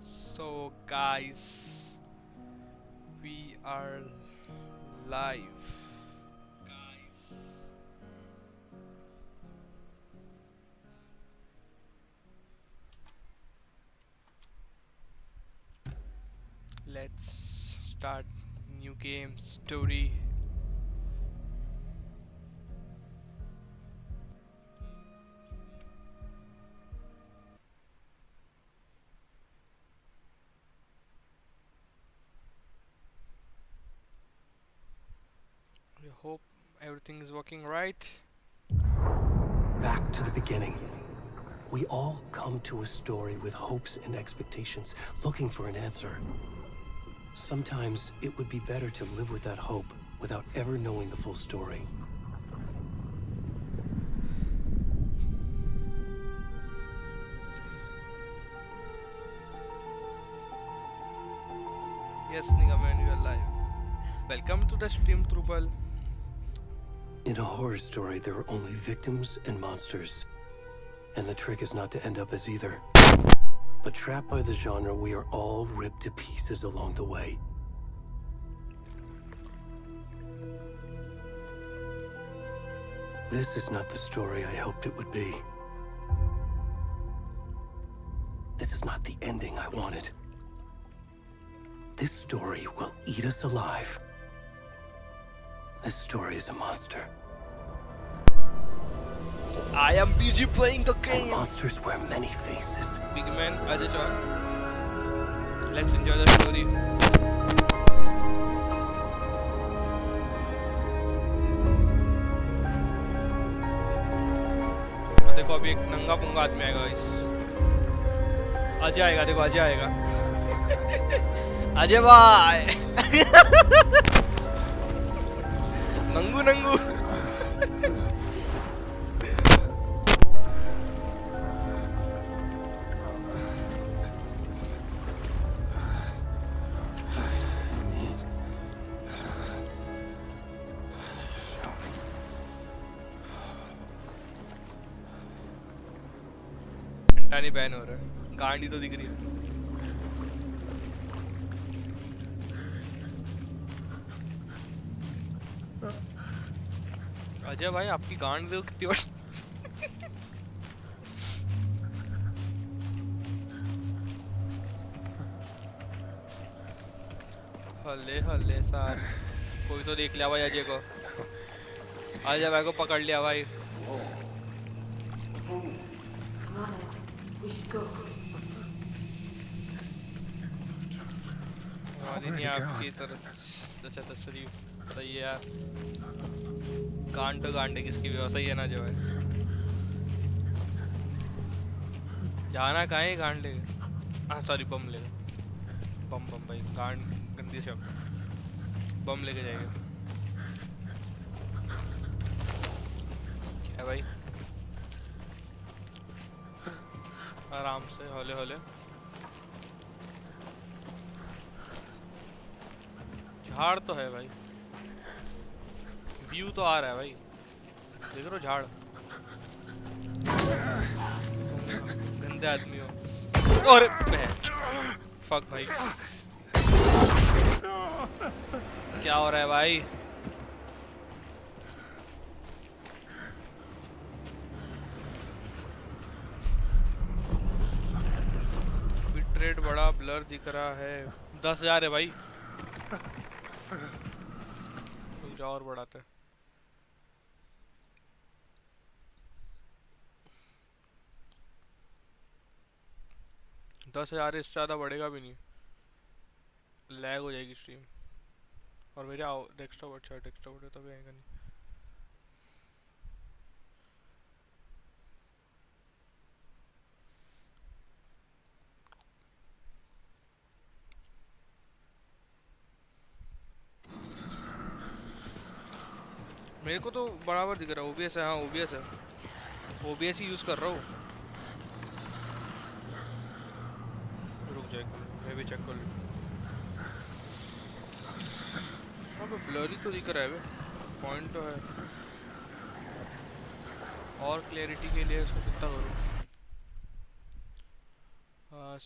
So guys, we are live. Let's start new game story. I hope everything is working right. Back to the beginning. We all come to a story with hopes and expectations, looking for an answer. Sometimes it would be better to live with that hope without ever knowing the full story. Yes, Nigga man, you are live. Welcome to the stream, Trubal. In a horror story, there are only victims and monsters. And the trick is not to end up as either. But trapped by the genre, we are all ripped to pieces along the way. This is not the story I hoped it would be. This is not the ending I wanted. This story will eat us alive. This story is a monster. I am busy playing the game. And monsters wear many faces. Big man, Ajay Chauhan. Let's enjoy the story. देखो अभी एक नंगा पुंगा आदमी आएगा guys. Ajay आएगा, देखो अजय आएगा. अजय भाई. नंगू नंगू. नहीं बैन हो रहा है. गांडी तो दिख रही है. अजय भाई आपकी गांड देखो कितनी बड़ी। हल्ले हल्ले सार कोई तो देख लिया भाई अजय को। अजय भाई को पकड़ लिया भाई। नहीं आपकी तरफ जैसे तस्वीर सही है यार। गांड तो गांड है किसकी भी सही है ना जो है। जाना कहाँ है गांड लेके। हाँ सॉरी बम लेके। बम बम भाई गांड गंदी शब्द। बम लेके जाएगा क्या भाई। आराम से हौले हौले। झाड़ तो है भाई। व्यू तो आ रहा है भाई। देख रहे हो झाड़। गंदे आदमी हो। और फक भाई क्या हो रहा है भाई। बिटरेट बड़ा ब्लर दिख रहा है। 10,000 है भाई। और बढ़ाते 10,000 इससे ज़्यादा बढ़ेगा भी नहीं। लैग हो जाएगी स्ट्रीम। और मेरे डेस्कटॉप अच्छा डेस्कटॉप है तभी आएगा नहीं। मेरे को तो बराबर दिख रहा है। ओबीएस है। हाँ ओबीएस है। ओबीएस ही यूज़ कर रहा हूँ। रुक जाए मैं भी चेक कर लूँ। हाँ तो ब्लरी तो दिख रहा है पॉइंट तो है। और क्लैरिटी के लिए इसको कितना करूँ।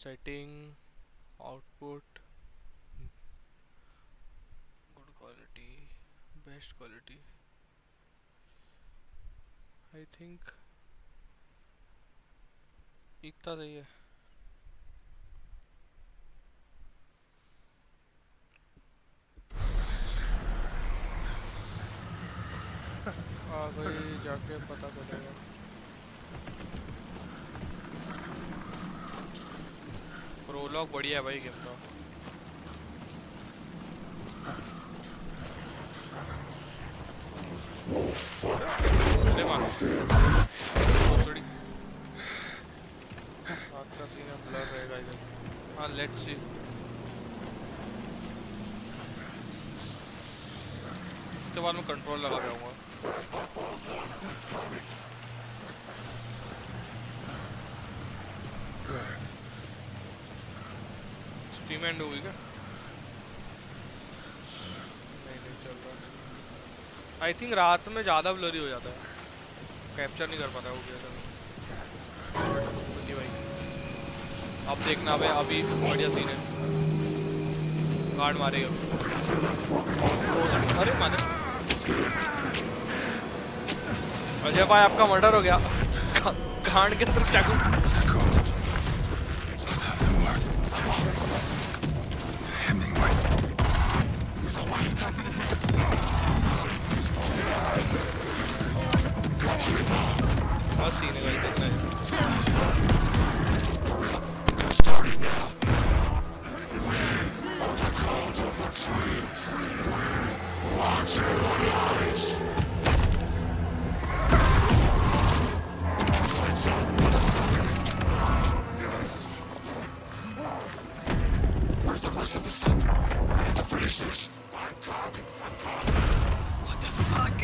Setting output good quality best quality I think इतना सही है। भाई जाके पता करेगा। प्रोलॉग बढ़िया है भाई गेम का। अरे मार थोड़ी आपका सीन ब्लर रहेगा इधर। हाँ लेट्स सी। इसके बाद मैं कंट्रोल लगा पाऊंगा। स्ट्रीम एंड होगी क्या। नहीं चल रहा। आई थिंक रात में ज़्यादा ब्लरी हो जाता है। कैप्चर नहीं कर पाता वो क्या भाई। अब देखना भाई अभी बढ़िया सीन है। गार्ड मारेगा। अरे मादर अजय भाई आपका मर्डर हो गया। गांड के तरफ चाकू। बहुत सीन है भाई देखना है। Where's the rest of the stuff? I need to finish this. What the fuck?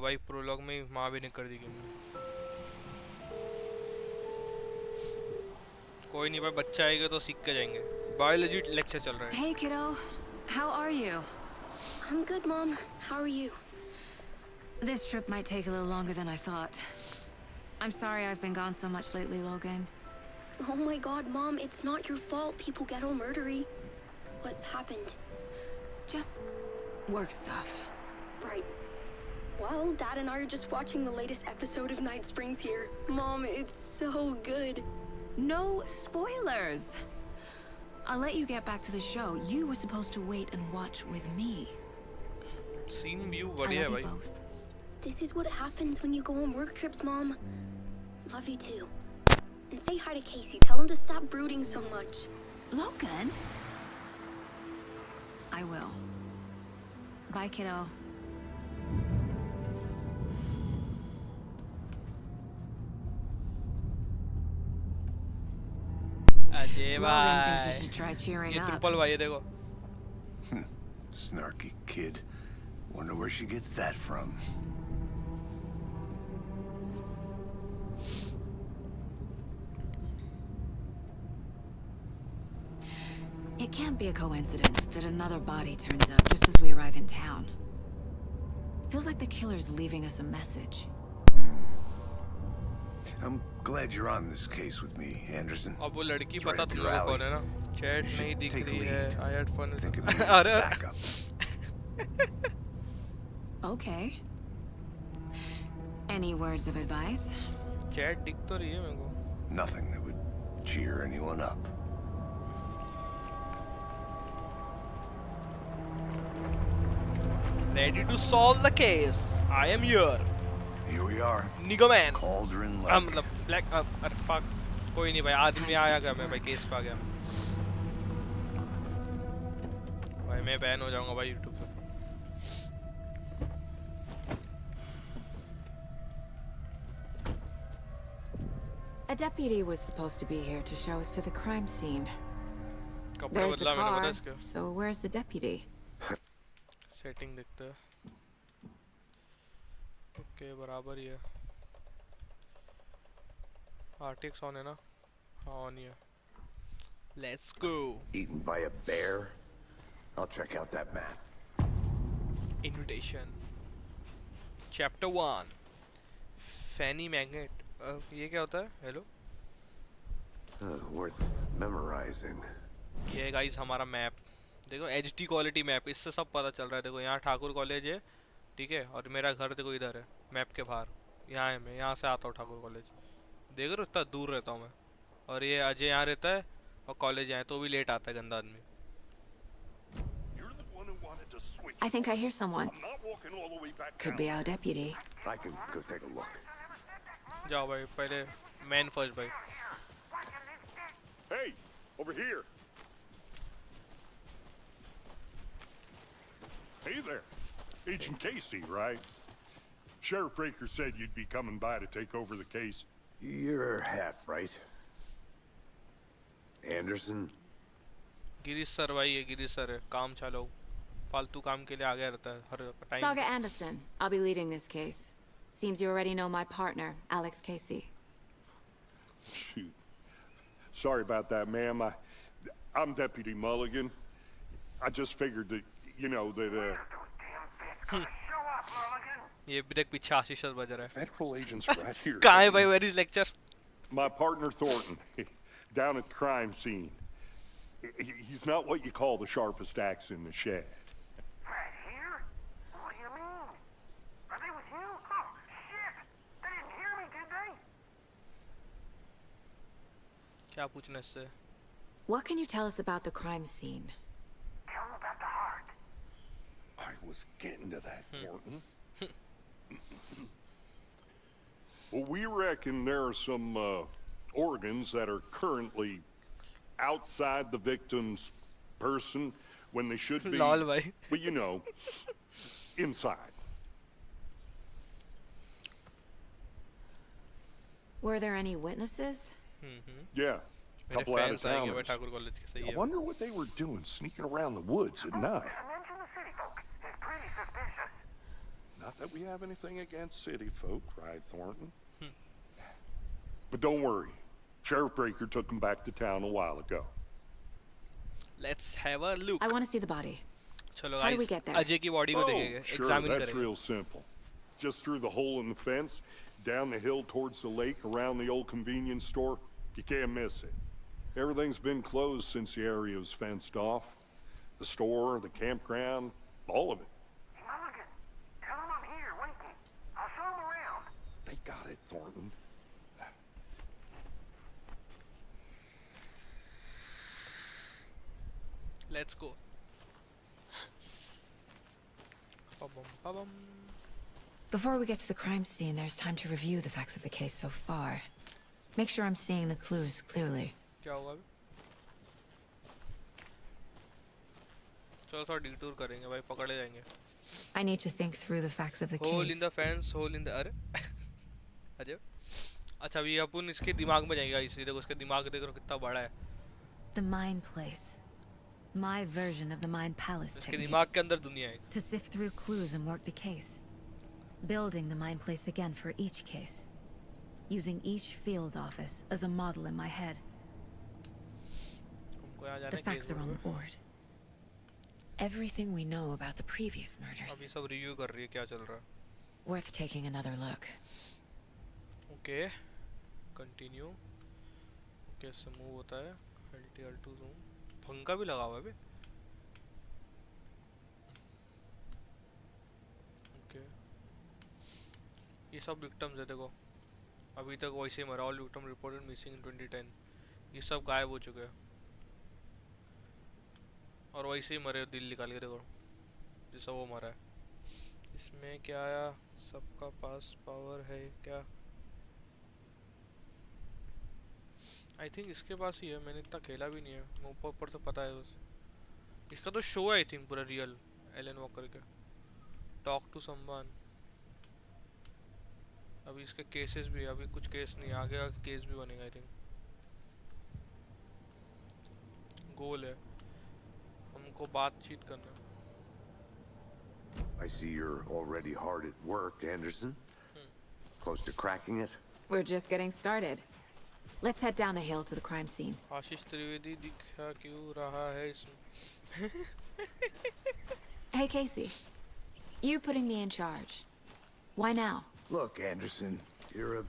भाई प्रोलॉग में माँ भी नहीं कर दी गेम में। कोई नहीं भाई, बच्चा आएगा तो सीख के जाएंगे। बायोलॉजी लेक्चर चल रहा है। Hey kiddo, how are you? I'm good, Mom. How are you? This trip might take a little longer than I thought. I'm sorry I've been gone so much lately, Logan. Oh my God, Mom, it's not your fault. People get all murdery. What happened? Just work stuff. Right. Well, Dad and I are just watching the latest episode of Night Springs here. Mom, it's so good. No spoilers. I'll let you get back to the show. You were supposed to wait and watch with me. Scene view I बढ़िया है love you भाई। both. This is what happens when you go on work trips, Mom. Love you too. And say hi to Casey. Tell him to stop brooding so much. Logan? I will. Bye, kiddo. Ajay Logan thinks you भाई, should try cheering ये up. Triple भाई है देखो। Snarky kid. Wonder where she gets that from. It can't be a coincidence that another body turns up just as we arrive in town. Feels like the killer's leaving us a message. I'm glad you're on this case with me, Anderson. अब वो लड़की It's right पता up तुम your लोगों को alley. कौन है ना? चैट You नहीं should दिख take रही the है। lead. I had fun. Think of me as अरे backup. Okay. Any words of advice? Chat दिख तो रही है मेरे को। Nothing that would cheer anyone up. Ready to solve the case. I am here. Here we are. Nigga man. Cauldron मतलब Lake. Black अरे fuck, कोई नहीं भाई, आदमी आया गया, मैं भाई केस पे आ गया। भाई मैं बैन हो जाऊंगा भाई YouTube से। A deputy was supposed to be here to show us to the crime scene. कपड़े There's the बदला मैंने, पता car, इसके। so where's the deputy? Setting देखते हैं। ओके बराबर ही है। RTX ऑन है ना? हाँ ऑन ही है। Let's go. Eaten by a bear? I'll check out that map. Invitation. Chapter 1. Fanny Magnet. ये क्या होता है? हेलो? Worth memorizing. ये गाइस हमारा मैप। देखो HD क्वालिटी मैप, इससे सब पता चल रहा है। देखो यहाँ ठाकुर कॉलेज है, ठीक है, और मेरा घर देखो इधर है, मैप के बाहर। यहाँ है, मैं यहाँ से आता हूँ ठाकुर कॉलेज। देख रहे हो इतना दूर रहता हूँ मैं। और ये अजय यहाँ रहता है और कॉलेज यहाँ है, तो भी लेट आता है गंदा आदमी। I think I hear someone. Could be our deputy. I can go take a look. जाओ भाई, पहले मैन फर्स्ट भाई। Hey, over here. Hey there. Agent Casey, right? Sheriff Breaker said you'd be coming by to take over the case. You're half right. Anderson? Girish sir भाई, ये Girish sir है, काम चालो। फालतू काम के लिए आ गया रहता है हर time. Saga Anderson. I'll be leading this case. Seems you already know my partner, Alex Casey. Shoot. Sorry about that, ma'am. I'm Deputy Mulligan. I just figured that, you know, that, ये भी देख पीछे आशीष sir बज रहा है। Federal agents right here. कहाँ है भाई, where is lecture? My partner Thornton, down at the crime scene. He's not what you call the sharpest axe in the shed. Right here? What do you mean? Are they with you? Oh, shit! They didn't hear me, did they? क्या पूछना इससे? What can you tell us about the crime scene? Tell them about the heart. I was getting to that, Thornton. Well, we reckon there are some organs that are currently outside the victim's person when they should be, lol भाई। but you know, inside. Were there any witnesses? Yeah, मेरे couple out of fans आएंगे भाई towners. Thakur college के, सही I है। wonder what they were doing sneaking around the woods at night. Mention the city folk. It's pretty suspicious. Not that we have anything against city folk, right, Thornton? But don't worry. Sheriff Breaker took him back to town a while ago. Let's have a look. I want to see the body. चलो How do we guys, get there? Ajay की body को Oh, देखेंगे, sure, examine that's करेंगे. real simple. Just through the hole in the fence, down the hill towards the lake, around the old convenience store. You can't miss it. Everything's been closed since the area was fenced off. The store, the campground, all of it. Mulligan, tell him I'm here waiting. I'll show him around. They got it, Thornton. Let's go. Ba-bum, ba-bum. Before we get to the crime scene, there's time to review the facts of the case so far. Make sure I'm seeing the clues clearly. क्या होगा अभी? चलो थोड़ा detour करेंगे भाई, पकड़े जाएंगे. I need to think through the facts of the Hole in case. the fence, hole in the अरे अजय. अच्छा अभी अपन इसके दिमाग में जाएगा, इसी देखो उसका दिमाग देख रहे हो कितना बड़ा है. The Mind Place. My version of the Mind Palace इसके technique. दिमाग के अंदर दुनिया है. To sift through clues and work the case. Building the Mind Place again for each case. Using each field office as a model in my head. हमको यहाँ जाना The है facts केस are on में. the board. Everything we know about the previous murders. अभी सब review कर रही है क्या चल रहा है. Worth taking another look. Okay continue. कैसे मूव होता है? Alt L2 zoom. पंखा भी लगा हुआ है बे. ओके ये सब विक्टिम्स है देखो. अभी तक वैसे ही मरा. All victim reported missing in 2010. ये सब गायब हो चुके हैं और वैसे ही मरे. दिल निकाल के देखो जैसा वो मरा है. इसमें क्या आया? सबका पास पावर है क्या? आई थिंक इसके पास ही है. मैंने इतना खेला भी नहीं है. मैं ऊपर ऊपर से पता है बस. इसका तो शो है आई थिंक पूरा रियल. एलन वॉकर के टॉक टू समवन. अभी इसके केसेस भी. अभी कुछ केस नहीं, आगे आगे केस भी बनेगा आई थिंक. गोल है हमको बातचीत करना. I see you're already hard at work, Anderson. Close to cracking it? We're just getting started. Let's head down the hill to the crime scene. आशीष त्रिवेदी दिखा क्यों रहा है इसमें? Hey, Casey. You putting me in charge. Why now? Look, Anderson, you're a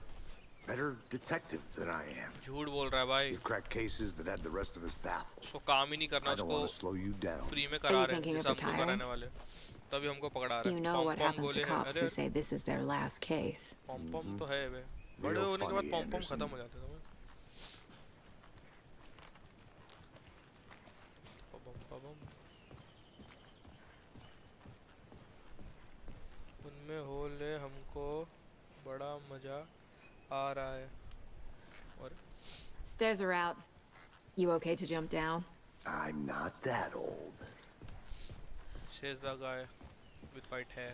better detective than I am. झूठ बोल रहा है भाई. You've cracked cases that had the rest of us baffled. उसको काम ही नहीं करना. I don't want to उसको slow you down. फ्री में Are करा you रहे हैं thinking of जैसे हमको retiring? कराने वाले. तभी हमको पकड़ा रहे You हैं. know what पॉम happens गोले to हैं. cops अरे who say this is their last case. पॉम तो है बे. बड़े Real होने के बाद funny, पॉम Anderson. खत्म हो जाते हैं. उनमें होल है. हमको बड़ा मजा आ रहा है. और Stairs are out. You okay to jump down? I'm not that old. says the guy with white hair.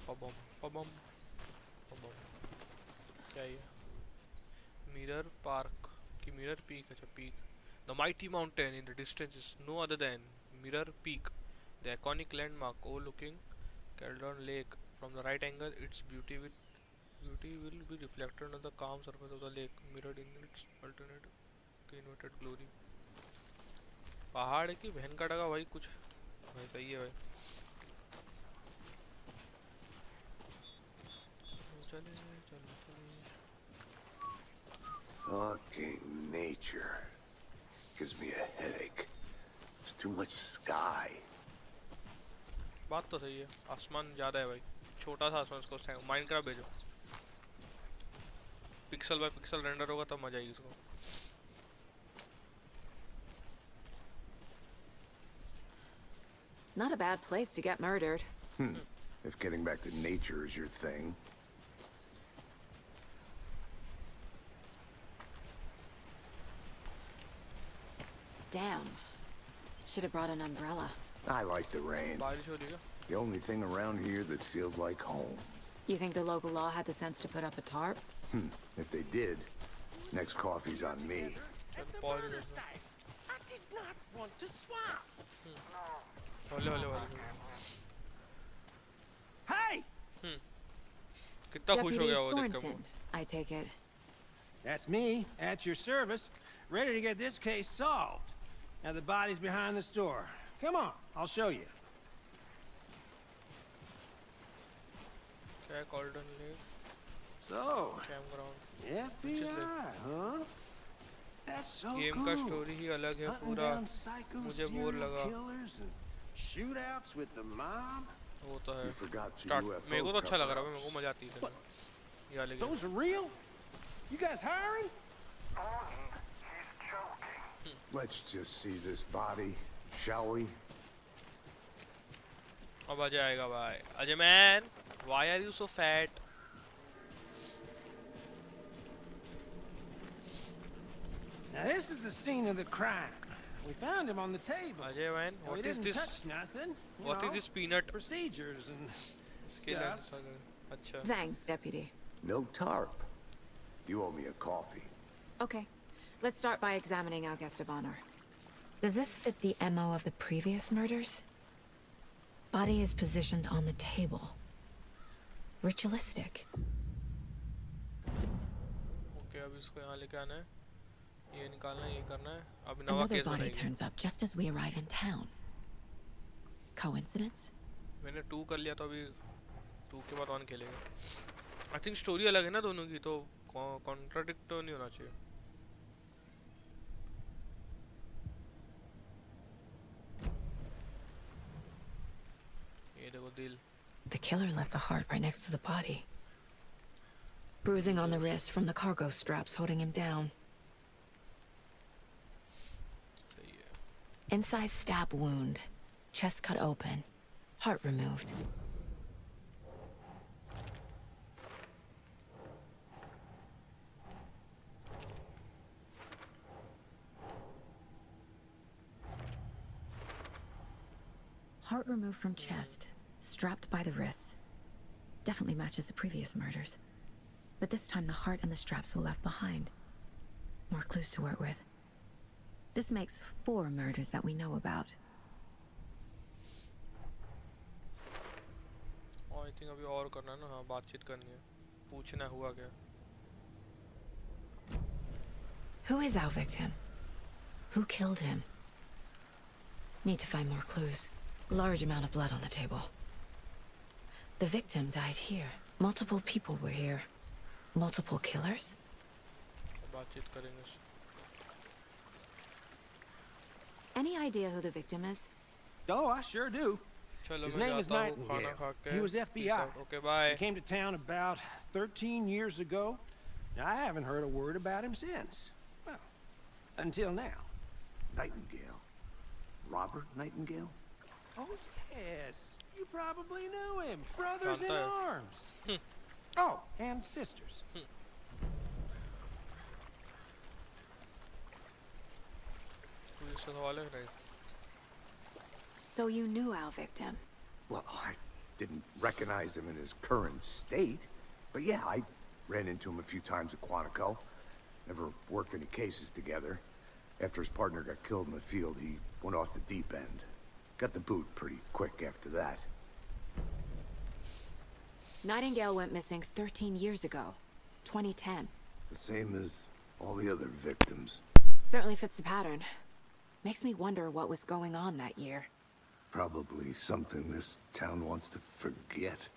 Pabum, pabum, pabum. क्या ये? Mirror Park की Mirror Peak. अच्छा Peak. The mighty mountain in the distance is no other than Mirror Peak, the iconic landmark overlooking Caldron Lake. From the right angle, its beauty will be reflected on the calm surface of the lake, mirrored in its alternate inverted glory. पहाड़ की बहन का डगा भाई कुछ भाई सही है भाई. चले चले चले. Fucking nature. Gives me a headache. There's too much sky. बात तो सही है. आसमान ज़्यादा है भाई. छोटा सा आसमान इसको माइनक्राफ्ट भेजो. पिक्सल बाय पिक्सल रेंडर होगा तब मजा आएगी इसको. Not a bad place to get murdered. If getting back to nature is your thing. Damn. Should have brought an umbrella. I like the rain. बारिश हो रही है. The only thing around here that feels like home. You think the local law had the sense to put up a tarp? If they did, next coffee's on me. चल पहुंच गए. I did not want to swap. हौले हौले वाले Hey! कितना खुश हो Deputy गया वो देख के वो Thornton, I take it. That's me, at your service, ready to get this case solved. Now the body's behind the store. Come on, I'll show you. क्या Colden Lake So, camp ground FBI, huh? That's so game cool. का story ही अलग है Hunting पूरा down psycho मुझे bore serial लगा killers and shootouts with the mob. वो तो है You forgot the start UFO मेरे को तो अच्छा लग रहा है cover-ups. मेरे को मजा आती है ये वाले Those are games real? You guys hiring? Tony, he's joking. Let's just see this body, shall we? अब अजय आएगा भाई Ajay man why are you so fat Now this is the scene of the crime. We found him on the table. Ajay man Now, we what is didn't this touch nothing. You what is know, this peanut procedures and skill stuff. and अच्छा Thanks, Deputy. No tarp. You owe me a coffee. Okay, let's start by examining our guest of honor. Does this fit the MO of the previous murders? Body is positioned on the table. Ritualistic. Okay अब इसको यहाँ लेके आना है ये निकालना है ये करना है अब नवा Another केस body बनाएंगे turns up just as we arrive in town. Coincidence? मैंने 2 कर लिया तो अभी 2 के बाद 1 खेलेगा आई थिंक स्टोरी अलग है ना दोनों की तो कॉन्ट्राडिक्ट तो नहीं होना चाहिए ये देखो दिल The killer left the heart right next to the body. Bruising on the wrist from the cargo straps holding him down. सही है Incised stab wound. Chest cut open. Heart removed. Heart removed from chest. Strapped by the wrists. Definitely matches the previous murders. But this time the heart and the straps were left behind. More clues to work with. This makes 4 murders that we know about. और I think अभी और करना है ना हाँ बातचीत करनी है पूछना है हुआ क्या Who is our victim? Who killed him? Need to find more clues. Large amount of blood on the table. The victim died here. Multiple people were here. Multiple killers? बातचीत करेंगे Any idea who the victim is? Oh, I sure do. चलो His मैं name is जाता हूँ खाना खा Nightingale. के He was Peace FBI. out. Okay bye He came to town about 13 years ago. Now, I haven't heard a word about him since. Well, until now. Nightingale. Robert Nightingale? Oh, yes. You probably knew him. Brothers in जानता है। arms. Oh, and sisters. कोई इससे सवाल है नहीं So you knew our victim. Well, I didn't recognize him in his current state. But yeah, I ran into him a few times at Quantico. Never worked any cases together. After his partner got killed in the field, he went off the deep end. Got the boot pretty quick after that. Nightingale went missing 13 years ago. 2010. The same as all the other victims. Certainly fits the pattern. Makes me wonder what was going on that year. Probably something this town wants to forget.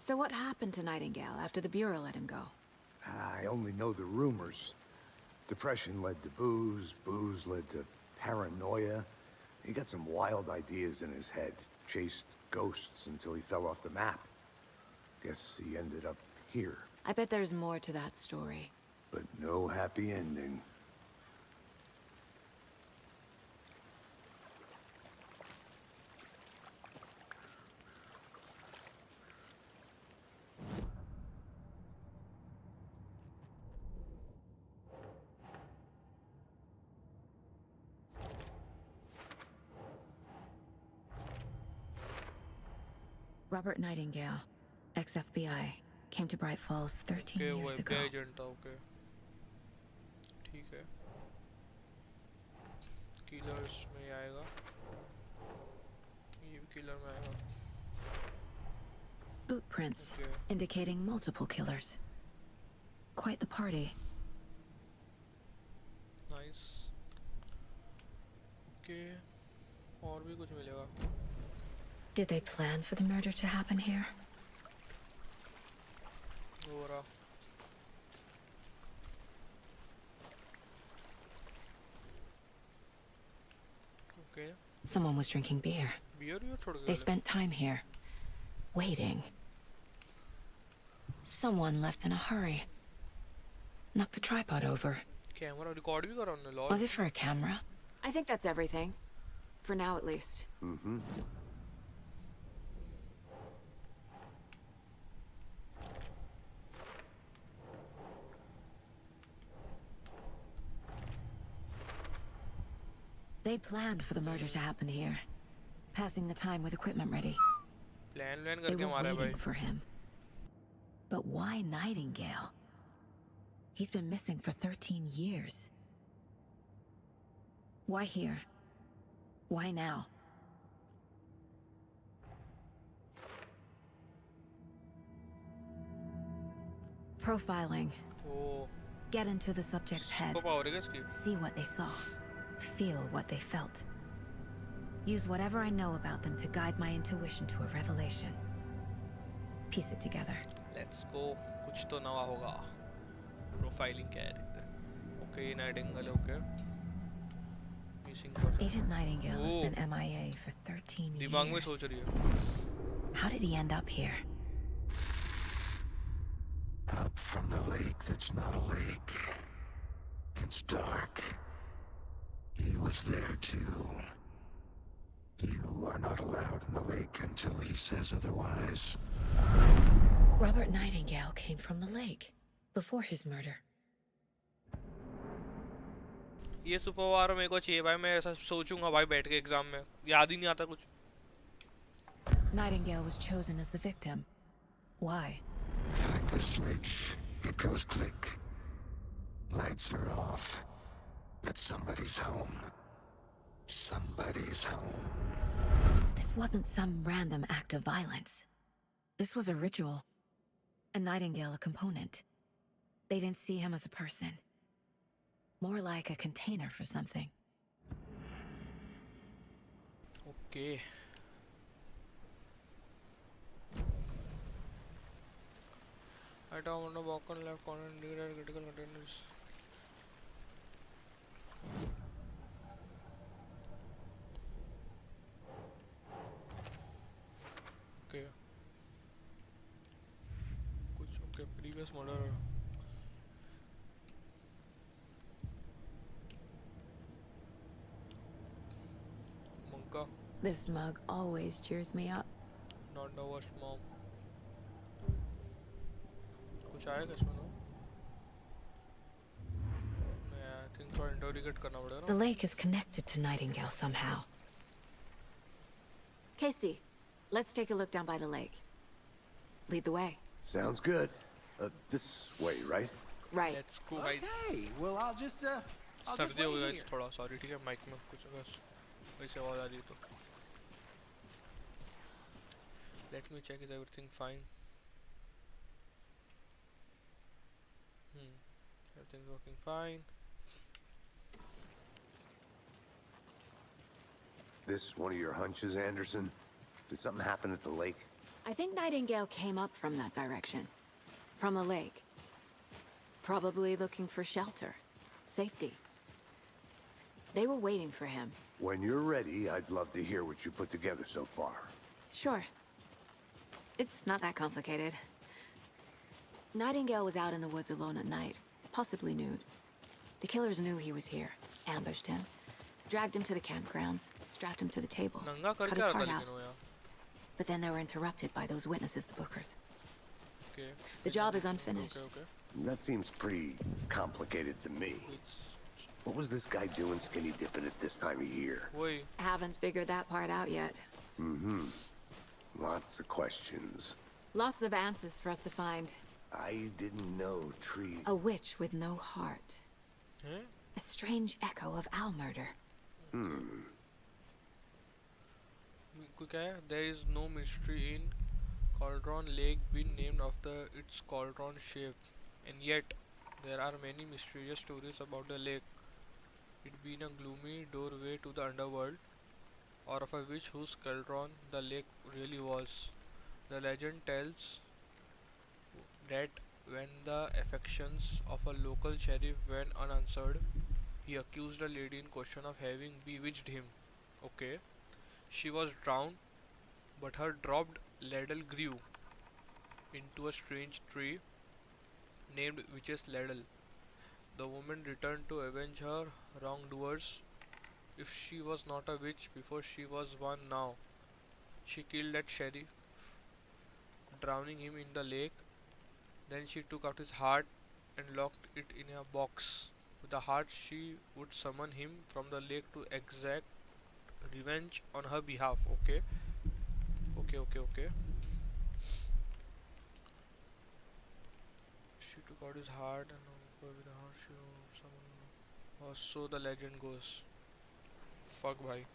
So what happened to Nightingale after the Bureau let him go? I only know the rumors. Depression led to booze, booze led to paranoia. He got some wild ideas in his head, chased ghosts until he fell off the map. Guess he ended up here, I bet there's more to that story. but no happy ending. Robert Nightingale, ex-FBI, came to Bright Falls 13 okay वो years ago. FBI agent था okay ठीक है killers में आएगा ये भी killer में आएगा Boot prints Okay. indicating multiple killers. Quite the party. Nice okay और भी कुछ मिलेगा Did they plan for the murder to happen here? हो रहा okay Someone was drinking beer. Beer ये छोड़ They गए spent time here, waiting. Someone left in a hurry. Knocked the tripod over. Camera record भी करा उन्होंने Was loss it for a camera? I think that's everything. For now, at least. Mm-hmm. They planned for the murder to happen here. Passing the time with equipment ready. Plan plan They करके were मारा है भाई waiting for him. But why Nightingale? He's been missing for 13 years. Why here? Why now? Profiling. Oh Get into the subject's head. Super power है क्या इसकी See what they saw. Feel what they felt. Use whatever I know about them to guide my intuition to a revelation. Piece it together. Let's go कुछ तो नया होगा profiling क्या है देखते हैं okay Nightingale okay missing person Agent Nightingale has Oh. been MIA for 13 दिमाग में years. सोच रही है How did he end up here? Up from the lake that's not a lake. It's dark. He was there too. You are not allowed in the lake until he says otherwise. Robert Nightingale came from the lake before his murder. ये super power मेरे को चाहिए भाई मैं ऐसा सोचूंगा भाई बैठ के एग्जाम में याद ही नहीं आता कुछ Nightingale was chosen as the victim. Why? Like the switch, it goes click. Lights are off. But somebody's home. Somebody's home. This wasn't some random act of violence. This was a ritual. And Nightingale a component. They didn't see him as a person. More like a container for something. Okay item on the bottom left corner indicated critical containers okay कुछ okay previous murder मंका This mug always cheers me up. not the worst mom कुछ आएगा इसमें ना नहीं I think थोड़ा interrogate करना पड़ेगा The ना lake is connected to Nightingale somehow. Casey, let's take a look down by the lake. Lead the way. Sounds good. This way, right? Right. Let's go guys Okay, well, I'll just सर्दी हो गई wait guys here. थोड़ा sorry ठीक है mic में कुछ बस वैसे आवाज आ रही है तो let me check is everything fine everything's working fine This one of your hunches, Anderson? Did something happen at the lake? I think Nightingale came up from that direction. From the lake. Probably looking for shelter. Safety. They were waiting for him. When you're ready, I'd love to hear what you put together so far. Sure. It's not that complicated. Nightingale was out in the woods alone at night, possibly nude. The killers knew he was here, ambushed him, dragged him to the campgrounds, strapped him to the table, नंगा cut करके his आता heart out. लेकिन वो यार. But then they were interrupted by those witnesses, the Bookers. Okay. The job is unfinished. Okay. That seems pretty complicated to me. What was this guy doing skinny dipping at this time of year? वही. Haven't figured that part out yet. Mm-hmm. Lots of questions. Lots of answers for us to find. I didn't know Tree... A witch with no heart. हैं? A strange echo of owl murder. कोई क्या है? There is no mystery in Cauldron Lake being named after its cauldron shape, and yet there are many mysterious stories about the lake. It being a gloomy doorway to the underworld, or of a witch whose cauldron the lake really was. The legend tells that when the affections of a local sheriff went unanswered, he accused the lady in question of having bewitched him. Okay. She was drowned, but her dropped ladle grew into a strange tree named Witch's Ladle. The woman returned to avenge her wrongdoers. If she was not a witch before, she was one now. She killed that sheriff, drowning him in the lake. Then she took out his heart and locked it in a box. With the heart, she would summon him from the lake to exact revenge on her behalf. Okay. She took out his heart and with the heart she would summon. Or so the legend goes. Fuck bhai.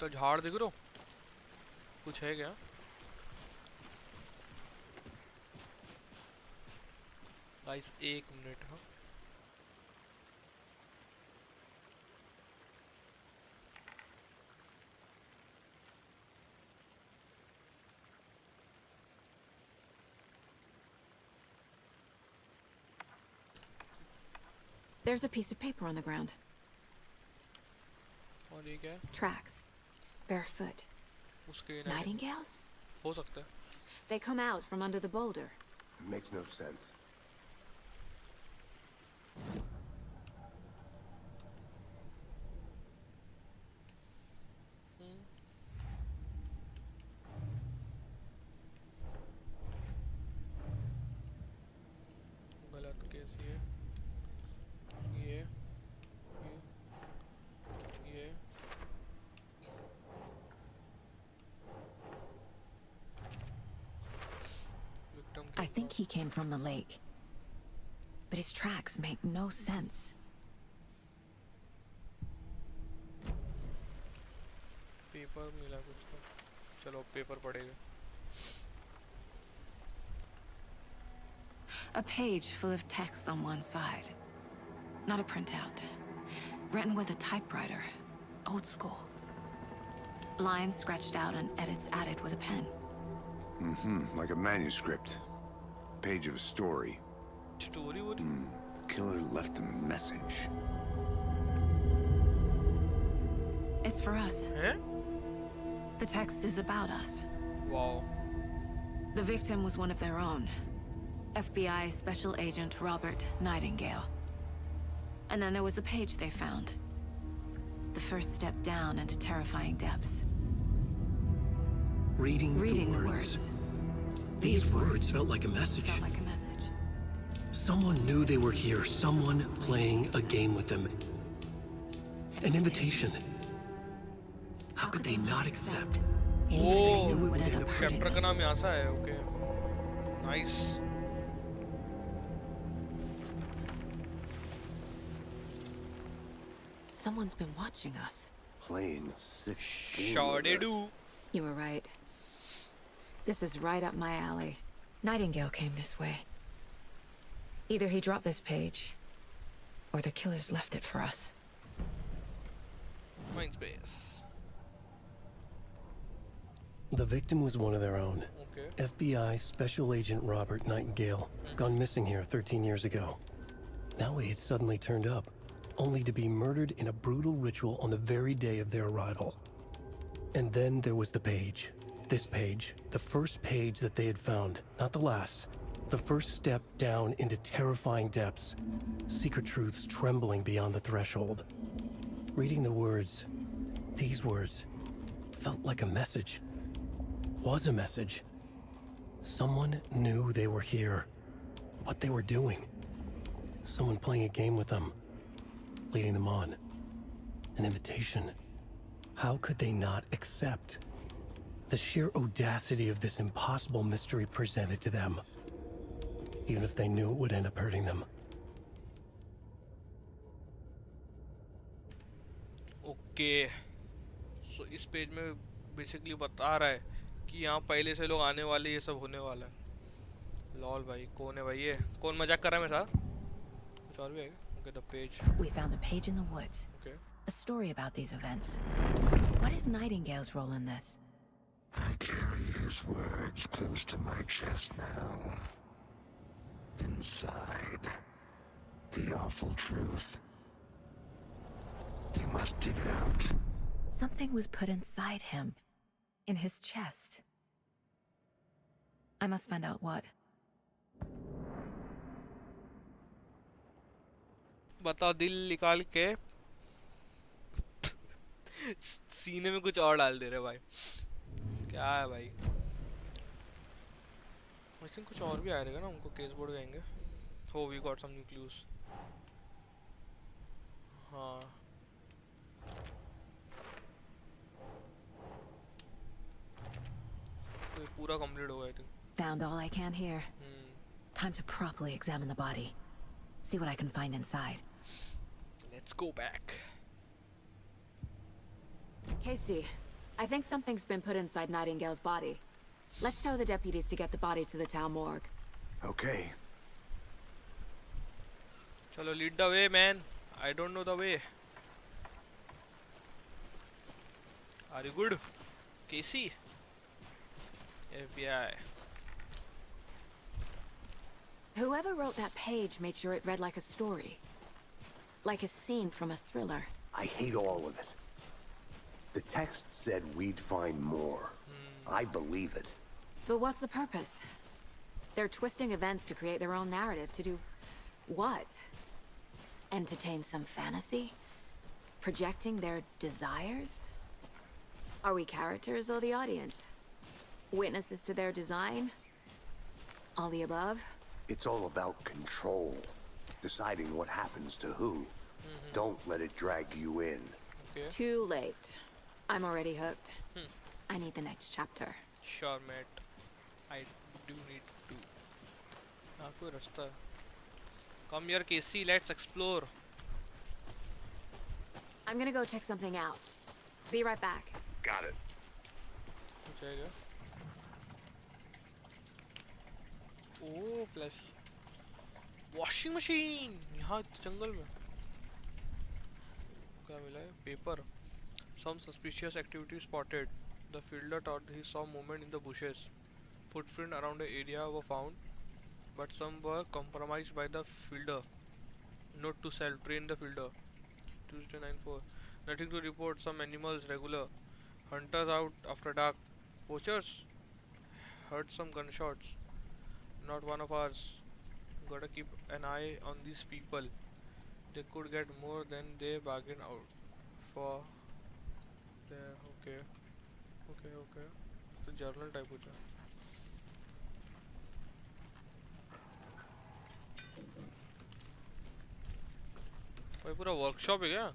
तो झाड़ दिख रहा कुछ है क्या guys 1 minute हाँ There's a piece of paper on the ground. और ये क्या है Tracks. Barefoot. उसके Nightingales? हो सकता है They come out from under the boulder. Makes no sense. गलत कैसी है ये victim I think he came from the lake. But his tracks make no sense. Paper मिला कुछ तो चलो पेपर पढ़ेगा A page full of text on one side. Not a printout. Written with a typewriter. Old school. Lines scratched out and edits added with a pen. Like a manuscript. Page of a story. Story वो Killer left a message. It's for us. हैं The text is about us. Wow The victim was one of their own. FBI Special Agent Robert Nightingale. And then there was the page they found. The first step down into terrifying depths. Reading Reading the the words. words. These words felt like a message. Felt like a message. Someone knew they were here. Someone playing a game with them. An invitation. How could they not accept? Even if they knew it would end up hurting chapter का them. नाम यहाँ सा है okay nice Someone's been watching us. Playing a sick game short with us. Do You were right. This is right up my alley. Nightingale came this way. Either he dropped this page, or the killers left it for us. Mind space. The victim was one of their own. Okay. FBI Special Agent Robert Nightingale, gone missing here 13 years ago. Now he had suddenly turned up, only to be murdered in a brutal ritual on the very day of their arrival. And then there was the page. This page, the first page that they had found, not the last. The first step down into terrifying depths. Secret truths trembling beyond the threshold. Reading the words, these words, felt like a message. Was a message. Someone knew they were here. What they were doing. Someone playing a game with them. Leading them on. An invitation. How could they not accept? The sheer audacity of this impossible mystery presented to them. Even if they knew it would end up hurting them. Okay. So इस page में basically बता रहा है कि यहाँ पहले से लोग आने वाले, ये सब होने वाला है. लॉल भाई, कौन है भाई ये? कौन मजाक कर रहा है मेरे साथ? कुछ और भी है क्या? Okay, the page. We found a page in the woods. Okay. A story about these events. What is Nightingale's role in this? I carry his words close to my chest now. Inside, the awful truth. You must dig it out. Something was put inside him. In his chest. I must find out what. बताओ, दिल निकाल के सीने में कुछ और डाल दे रहे भाई. क्या है भाई? आई थिंक कुछ और भी आया रहेगा ना, उनको केस बोर्ड कहेंगे. हो, we got some new clues. हाँ, तो ये पूरा कंप्लीट होगा I think. Found all I can here. Time to properly examine the body. See what I can find inside. Let's go back. Casey, I think something's been put inside Nightingale's body. Let's tell the deputies to get the body to the town morgue. Okay. चलो, lead the way, man. I don't know the way. Are you good, Casey? FBI. Whoever wrote that page made sure it read like a story. Like a scene from a thriller. I hate all of it. The text said we'd find more. I believe it. But what's the purpose? They're twisting events to create their own narrative to do what? Entertain some fantasy? Projecting their desires? Are we characters or the audience? Witnesses to their design? All the above? It's all about control. Deciding what happens to who. Don't let it drag you in. Okay. Too late. I'm already hooked. I need the next chapter. Sure, mate. I do need to. यहाँ कोई रास्ता है. Come here, Casey. Let's explore. I'm gonna go check something out. Be right back. Got it. कुछ है क्या? ओह, flash. Washing machine. यहाँ जंगल में. क्या मिला है? Paper. Some suspicious activity spotted. The fielder thought he saw movement in the bushes. Footprint around the area were found, but some were compromised by the fielder. Note to self: train the fielder. Tuesday 9/4. Nothing to report. Some animals regular. Hunters out after dark. Poachers heard some gunshots. Not one of ours. Gotta keep an eye on these people. They could get more than they bargained out for. There, okay. तो journal type कुछ है. भाई पूरा workshop है क्या?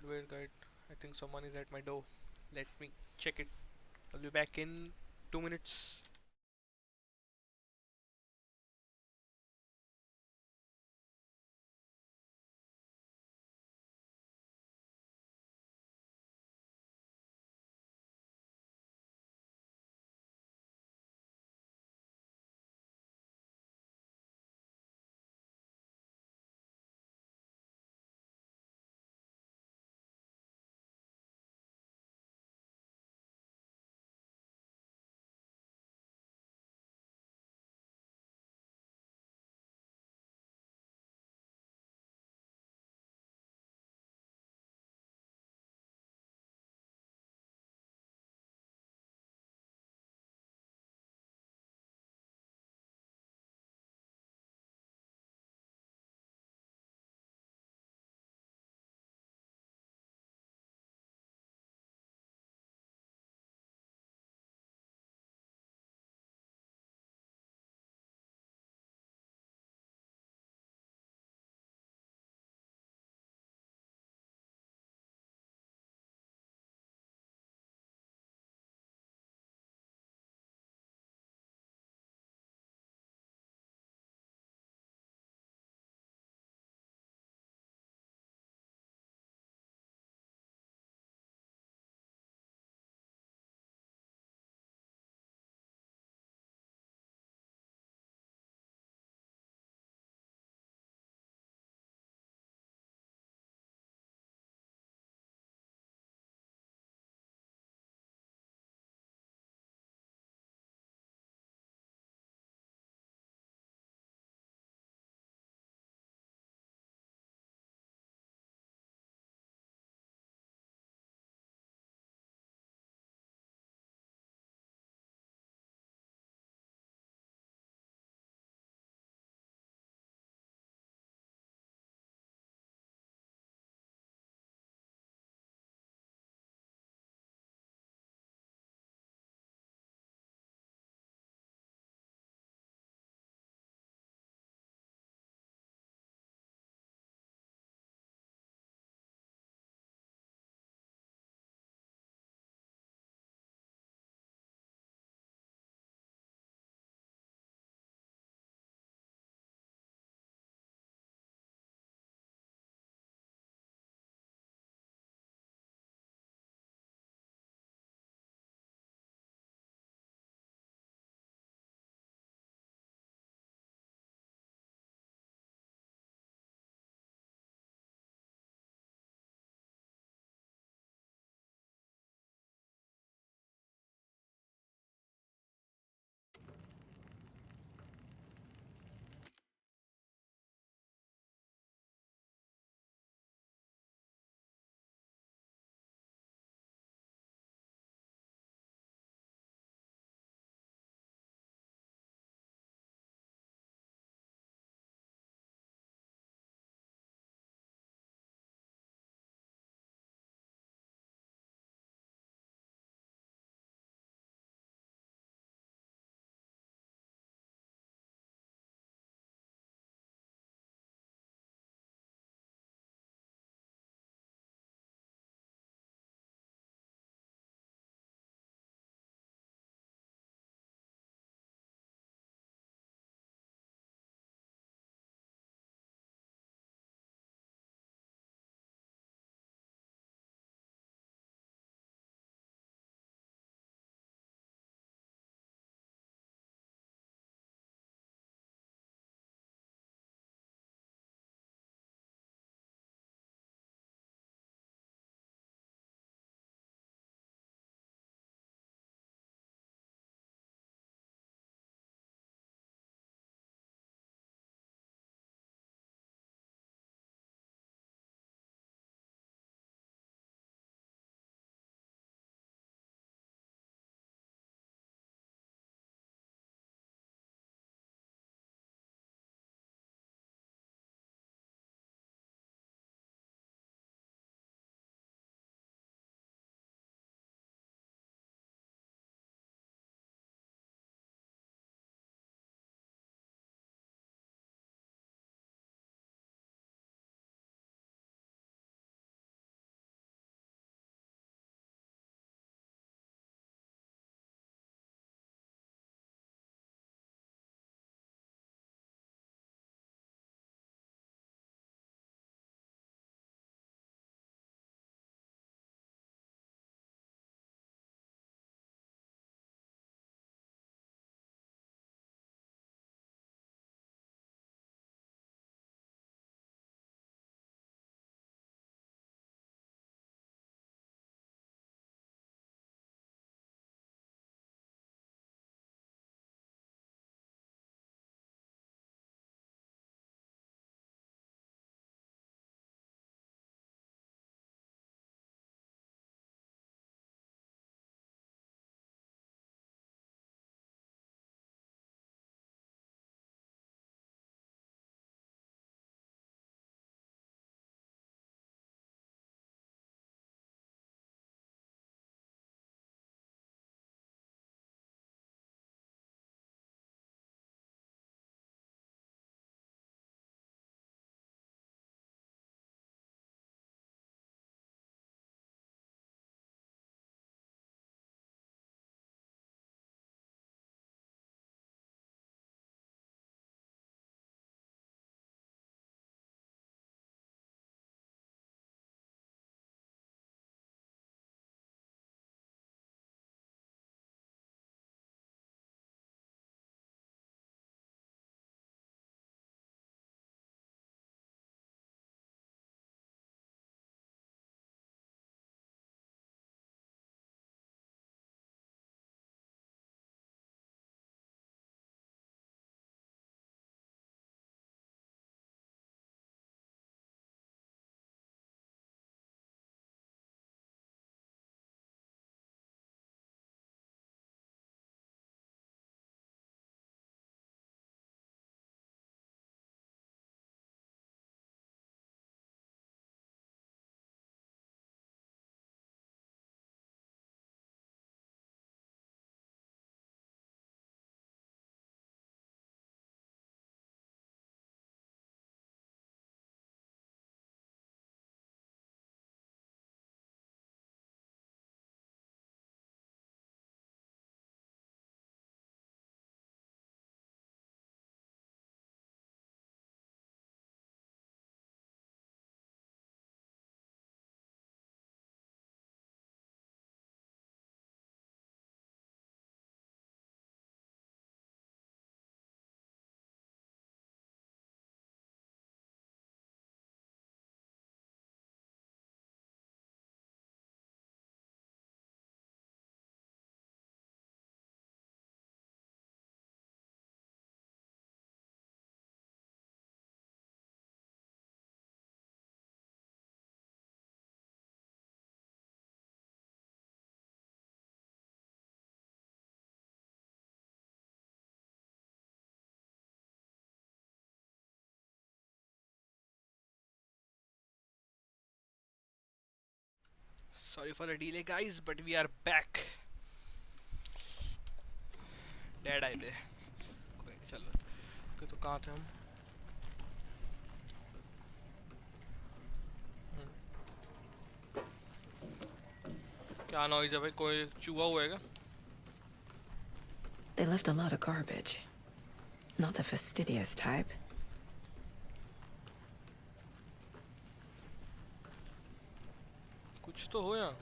Wait, guide. I think someone is at my door. Let me check it. I'll be back in 2 minutes. Sorry for the delay, guys, but we are back. Dead आए थे. कोई चलो. ओके तो कहाँ थे हम? क्या नॉइज़ है भाई? कोई चूहा हुआ है क्या? They left a lot of garbage. Not the fastidious type. कुछ तो हो यहाँ.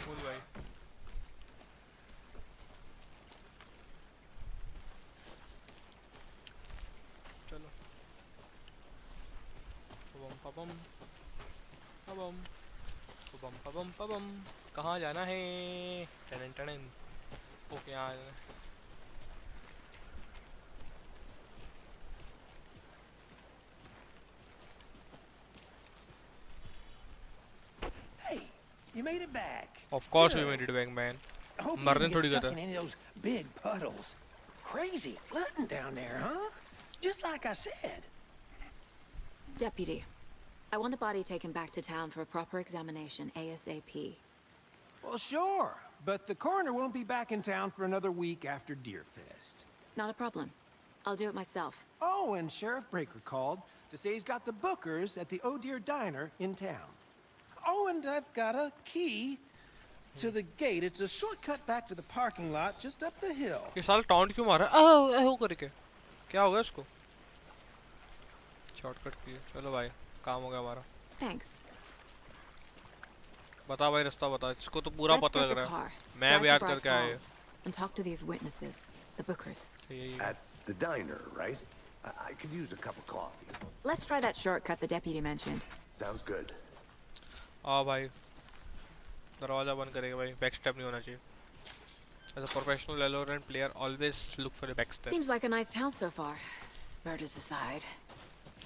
बोल भाई. चलो. पबम पबम पबम पबम पबम पबम. कहाँ जाना है? टनन टनन. ओके यहाँ जाना है. Hey, you made it back. Of course we Good. made it back, man. I hope you मरने didn't थोड़ी get गया stuck था. in any of those big puddles. Crazy flooding down there, huh? Just like I said. Deputy, I want the body taken back to town for a proper examination, ASAP. Well, sure. But the coroner won't be back in town for another week after Deerfest. Not a problem. I'll do it myself. Oh, and Sheriff Breaker called to say he's got the bookers at the Oh Dear Diner in town. Oh, and I've got a key to the gate. It's a shortcut back to the parking lot just up the hill. ये साल taunt क्यों मारा? हो करके. क्या हो गया इसको? शॉर्टकट किए. चलो भाई, काम हो गया हमारा. Thanks. बता भाई, रास्ता बता. इसको तो पूरा Let's पता get लग the रहा car. है. मैं Drive भी to याद Bright करके आया. Falls and talk to these witnesses, the bookers. At the diner, right? I could use a cup of coffee. Let's try that shortcut the deputy mentioned. Sounds good. हाँ भाई, दरवाजा बंद करेगा भाई. बैक स्टेप नहीं होना चाहिए. As a professional Valorant player, always look for a back step. Seems like a nice town so far. Murders aside.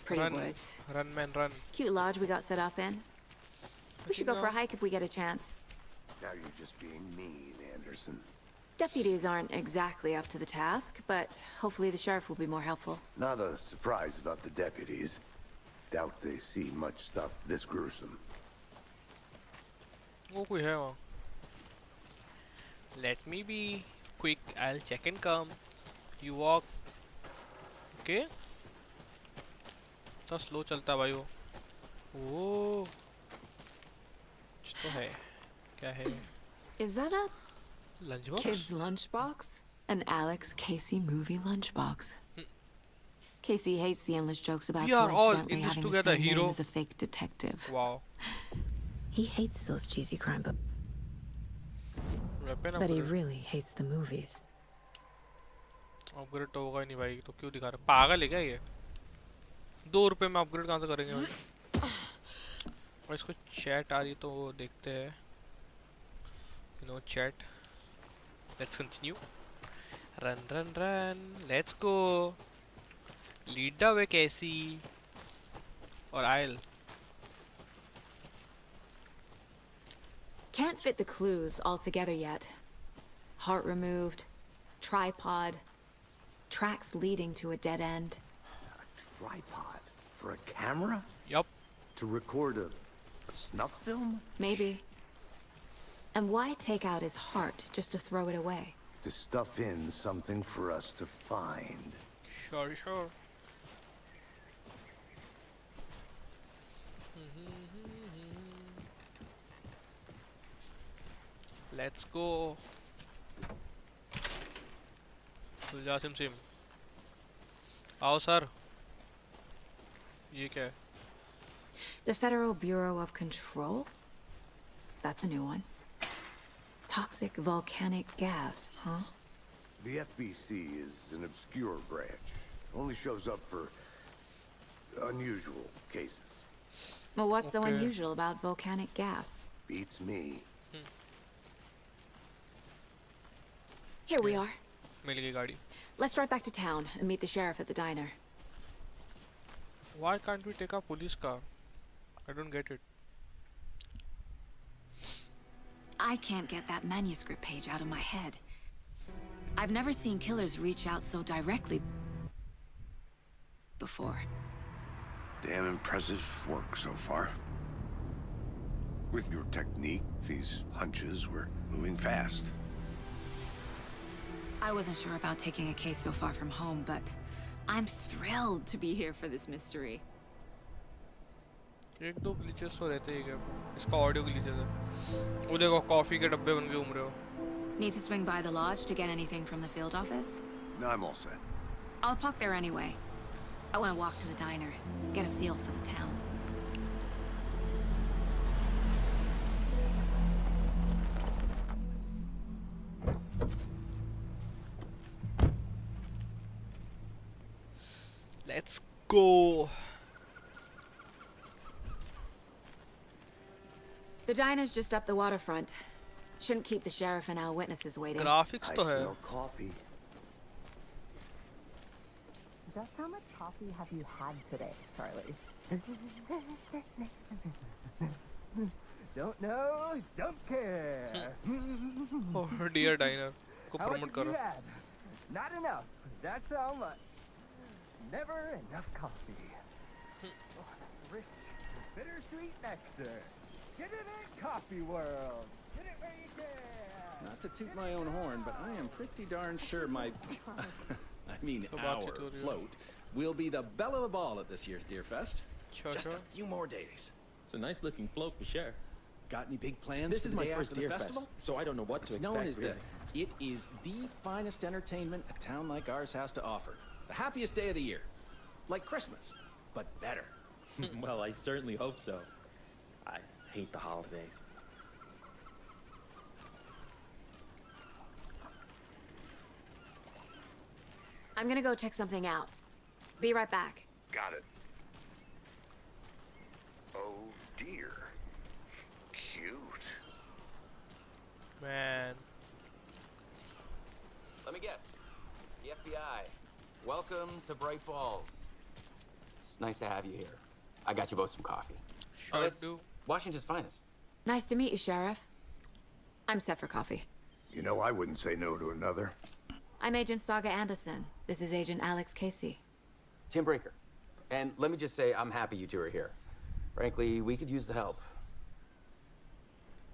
Pretty Run, woods. run man, run. Cute lodge we got set up in. We should go for a hike if we get a chance. Now you're just being mean, Anderson. Deputies aren't exactly up to the task, but hopefully the sheriff will be more helpful. Not a surprise about the deputies. Doubt they see much stuff this gruesome. वो कोई है वहाँ. Let me be quick. I'll check and come. You walk. Okay. तो slow चलता भाई वो. ओ. कुछ तो है. क्या है? Is that a Lunch box? kid's lunchbox? An Alex Casey movie lunchbox. Casey hates the endless jokes about We are all coincidentally in this having together, the same hero. name as a fake detective. Wow. He hates those cheesy crime books, Weapon but he upgrade. really hates the movies. Upgrade तो होगा ही नहीं भाई. तो क्यों दिखा रहा? पागल है क्या ये? 2 रुपए में अपग्रेड कहाँ से करेंगे भाई? और इसको चैट आ रही तो वो देखते हैं. You know chat. Let's continue. Run, run, run. Let's go. Lead the way, Casey. Or I'll. Can't fit the clues all together yet. Heart removed, tripod, tracks leading to a dead end. A tripod for a camera? Yup. To record a snuff film? Maybe. And why take out his heart just to throw it away? To stuff in something for us to find. Sure, sure. Let's go. सुलझा SIM SIM. आओ sir. ये क्या है? The Federal Bureau of Control? That's a new one. Toxic volcanic gas, huh? The FBC is an obscure branch. Only shows up for unusual cases. Well, what's so Okay. unusual about volcanic gas? Beats me. Here we are. मिल गई गाड़ी. Let's drive back to town and meet the sheriff at the diner. Why can't we take a police car? I don't get it. I can't get that manuscript page out of my head. I've never seen killers reach out so directly before. Damn impressive work so far. With your technique, these hunches were moving fast. I wasn't sure about taking a case so far from home, but I'm thrilled to be here for this mystery. एक दो glitches तो रहते ही क्या इसका audio glitches है वो देखो coffee के डब्बे बन के घूम रहे हो Need to swing by the lodge to get anything from the field office? No, I'm all set. I'll park there anyway. I want to walk to the diner, get a feel for the town. Let's go. The diner's just up the waterfront. Shouldn't keep the sheriff and our witnesses waiting. Graphics I तो है smell coffee. Just how much coffee have you had today, Charlie? Don't know, don't care. oh dear diner को How much promote have करो you had? Not enough. That's how much. Never enough coffee. Rich, bittersweet nectar. Get it in coffee world. Get it where you can. Not to toot my own horn, but I am pretty darn sure my, I mean our float, will be the belle of the ball at this year's Deer Fest. Sure, Just sure. a few more days. It's a nice looking float for sure. Got any big plans This for is the my day first after the Deer festival? Fest, so I don't know what to It's expect. known as really. it is the finest entertainment a town like ours has to offer. The happiest day of the year. Like Christmas, but better. Well, I certainly hope so. I hate the holidays. I'm gonna go check something out. Be right back. Got it. Oh dear. Cute. Man Let me guess. The FBI. Welcome to Bright Falls. It's nice to have you here. I got you both some coffee. sure It's do Washington's finest. Nice to meet you, Sheriff. I'm set for coffee. You know, I wouldn't say no to another. I'm Agent Saga Anderson. This is Agent Alex Casey. Tim Breaker. And let me just say, I'm happy you two are here. Frankly, we could use the help.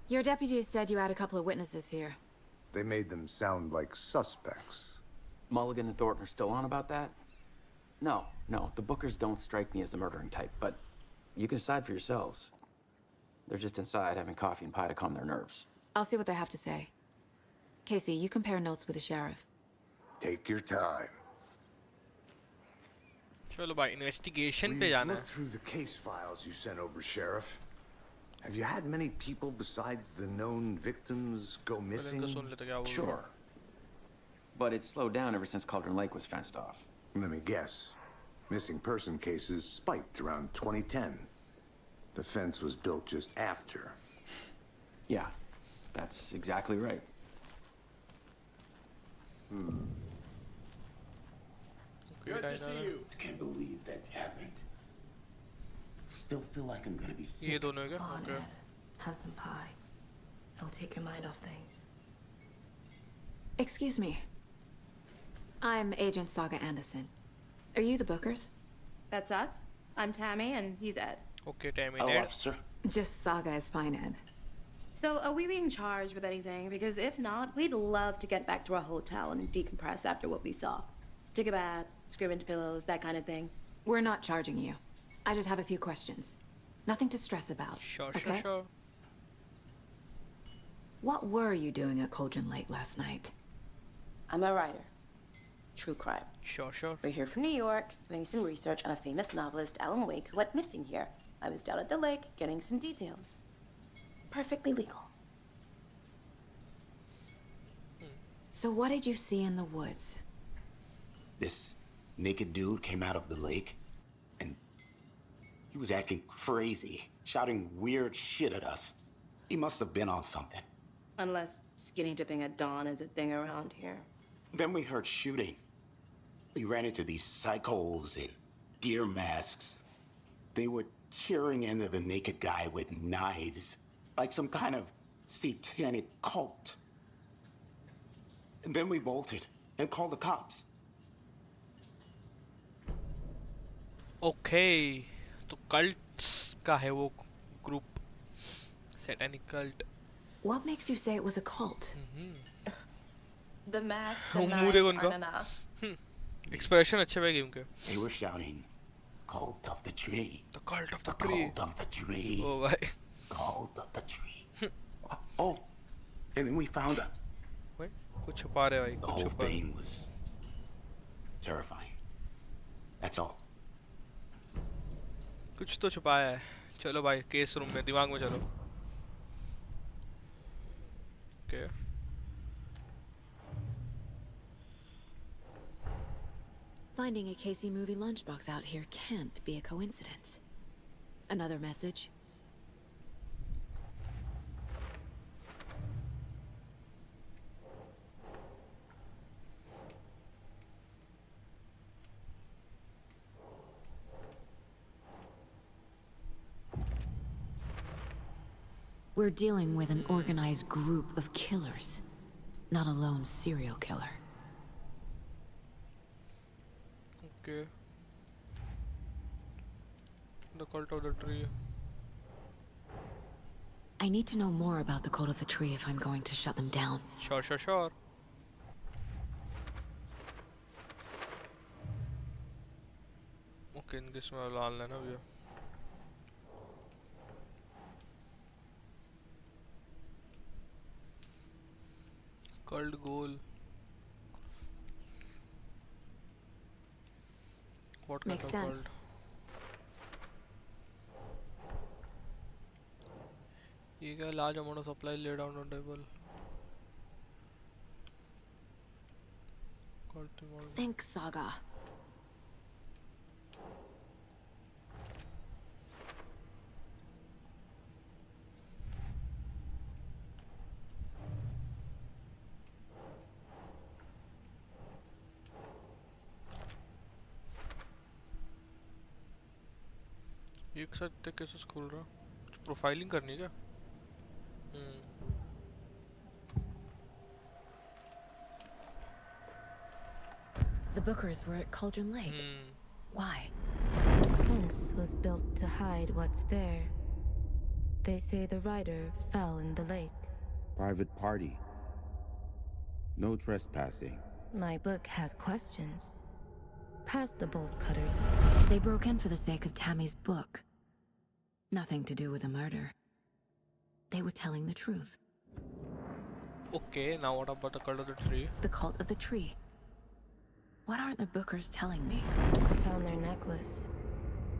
Your deputies said you had a couple of witnesses here. They made them sound like suspects. Mulligan and Thornton are still on about that? No, the Bookers don't strike me as the murdering type, but you can decide for yourselves. They're just inside having coffee and pie to calm their nerves. I'll see what they have to say. Casey, you compare notes with the sheriff. Take your time. चलो भाई investigation पे We've जाना looked है through the case files you sent over, Sheriff. Have you had many people besides the known victims go पहले missing? इनको सुन लेते क्या बोल रहे हैं। Sure. But it's slowed down ever since Cauldron Lake was fenced off. Let me guess. Missing person cases spiked around 2010. The fence was built just after. Yeah, that's exactly right. Good to see you. I can't believe that happened. Still feel like I'm gonna be sick. ये दोनों है क्या On okay. it. Have some pie. It'll take your mind off things. Excuse me. I'm Agent Saga Anderson. Are you the Bookers? That's us. I'm Tammy, and he's Ed. Okay, Tammy Oh, Ned. officer. Just Saga is fine, Ed. So, are we being charged with anything? Because if not, we'd love to get back to our hotel and decompress after what we saw. Take a bath, scream into pillows, that kind of thing. We're not charging you. I just have a few questions. Nothing to stress about. Sure, okay? sure. What were you doing at Cauldron Lake last night? I'm a writer. True crime. Sure. We're here from New York, doing some research on a famous novelist, Alan Wake, who went missing here. I was down at the lake, getting some details. Perfectly legal. So what did you see in the woods? This naked dude came out of the lake, and he was acting crazy, shouting weird shit at us. He must have been on something. Unless skinny dipping at dawn is a thing around here. Then we heard shooting. We ran into these psychos in deer masks. They were tearing into the naked guy with knives, like some kind of satanic cult. And then we bolted and called the cops. Okay. तो cults का है वो group, satanic cult. What makes you say it was a cult? The masks वो and मुंह knives देखो aren't उनका. enough. Expression अच्छे हैं गेम के. They were shouting, "Cult of the tree." The cult of the tree. Cult of the tree. Oh भाई. Cult of the tree. Oh, and then we found a. Wait, कुछ छुपा रहे भाई. The कुछ whole छुपा. thing was terrifying. That's all. कुछ तो छुपाया है. चलो भाई केस रूम में, दिमाग में चलो. Okay. Finding a Casey movie lunchbox out here can't be a coincidence. Another message? We're dealing with an organized group of killers, not a lone serial killer. Okay. The cult of the tree. I need to know more about the cult of the tree if I'm going to shut them down. Sure. Okay, इनके इसमें लाल लेना भैया. Cult goal. What kind Makes of sense. cult? ये क्या large amount of supply laid down on table. Cult model. Think, Saga. एक साथ तक कैसे खोल रहा? कुछ प्रोफाइलिंग करनी है क्या? The Bookers were at Cauldron Lake. Why? The fence was built to hide what's there. They say the rider fell in the lake. Private party. No trespassing. My book has questions. Past the bolt cutters. They broke in for the sake of Tammy's book. Nothing to do with the murder. They were telling the truth. Okay, now what about the cult of the tree? The cult of the tree. What aren't the Bookers telling me? I found their necklace.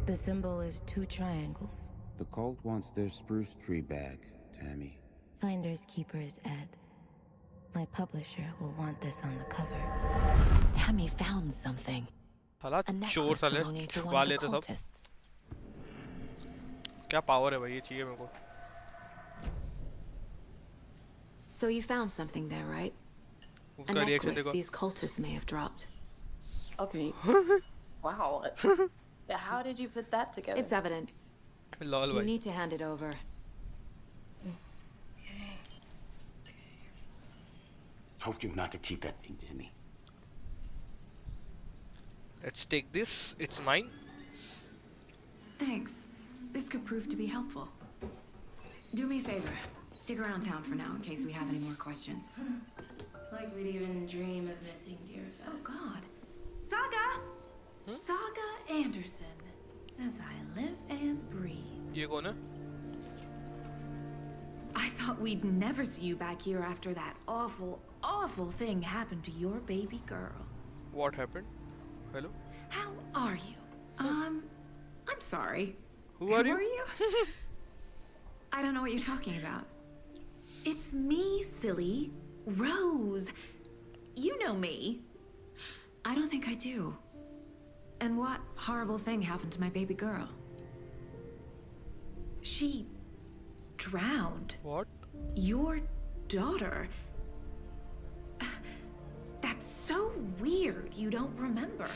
The symbol is 2 triangles. The cult wants their spruce tree bag, Tammy. Finders keepers Ed. My publisher will want this on the cover. Tammy found something. साला A चोर necklace साले belonging to छुपा one of the लेते सब. cultists. क्या power है भाई, ये चाहिए मेरे को. So you found something there, right? A उसका रिएक्शन necklace देखो. these cultists may have dropped. Okay. Wow. How did you put that together? It's evidence. Lol You भाई. need to hand it over. Told you not to keep that thing, Timmy. Let's take this. It's mine. Thanks. This could prove to be helpful. Do me a favor. Stick around town for now in case we have any more questions. Like we'd even dream of missing dear Fed. Oh, God. Saga! Saga Anderson. As I live and breathe. ये कौन है? I thought we'd never see you back here after that awful, awful thing happened to your baby girl. What happened? Hello? How are you? I'm sorry. Who are you? I don't know what you're talking about. It's me, silly. Rose. You know me. I don't think I do. And what horrible thing happened to my baby girl? She drowned. What? Your daughter. That's so weird you don't remember.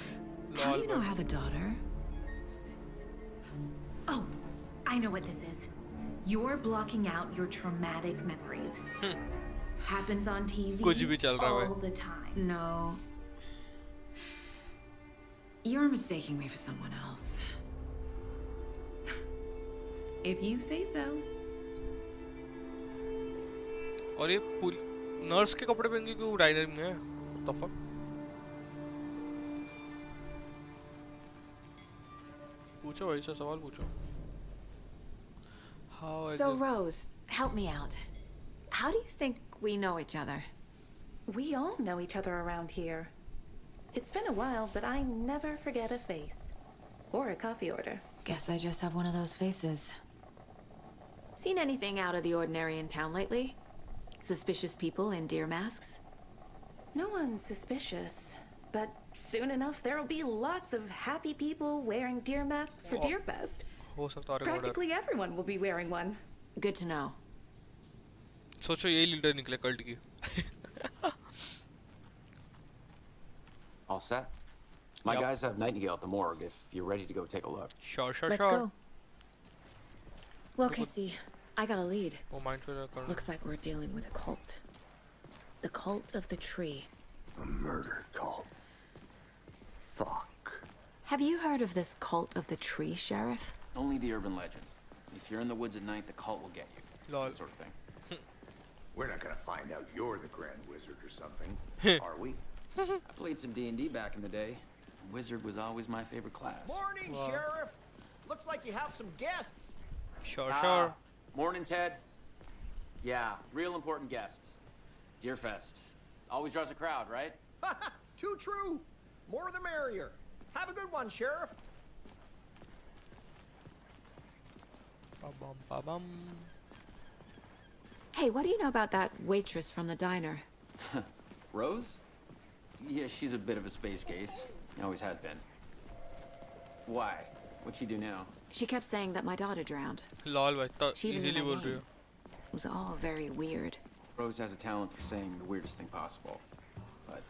How do you know I have a daughter? Oh, I know what this is. You're blocking out your traumatic memories. Happens on TV कुछ भी चल रहा है all the time. No. You're mistaking me for someone else. If you say so. और ये nurse के कपड़े पहन के क्यों डाइनर में है? What the fuck? पूछो भाई से सवाल पूछो. So Rose, help me out. How do you think we know each other? We all know each other around here. It's been a while, but I never forget a face. Or a coffee order. Guess I just have one of those faces. Seen anything out of the ordinary in town lately? Suspicious people in deer masks? No one's suspicious. But soon enough, there'll be lots of happy people wearing deer masks for Deerfest. हो सकता है Practically everyone will be wearing one. Good to know. सोचो यही leader निकले cult की. All set? My guys have Nightingale at the morgue if you're ready to go take a look. Sure. Let's go. Well, Casey, I got a lead. वो mind पे रखना. Looks like we're dealing with a cult. The cult of the tree. A murder cult. Fuck. Have you heard of this cult of the tree, Sheriff? Only the urban legend. If you're in the woods at night, the cult will get you. That sort of thing. We're not gonna find out you're the Grand Wizard or something, are we? I played some D&D back in the day. Wizard was always my favorite class. Morning, Sheriff. Looks like you have some guests. Sure. Morning, Ted. Yeah, real important guests. Deerfest. Always draws a crowd, right? Too true. More the merrier. Have a good one, Sheriff. Ba-bum. Hey, what do you know about that waitress from the diner? Rose? Yeah, she's a bit of a space case. Always has been. Why? What'd she do now? She kept saying that my daughter drowned. Lol भाई तो She even knew easily my बोल रही name. हो. It was all very weird. Rose has a talent for saying the weirdest thing possible. But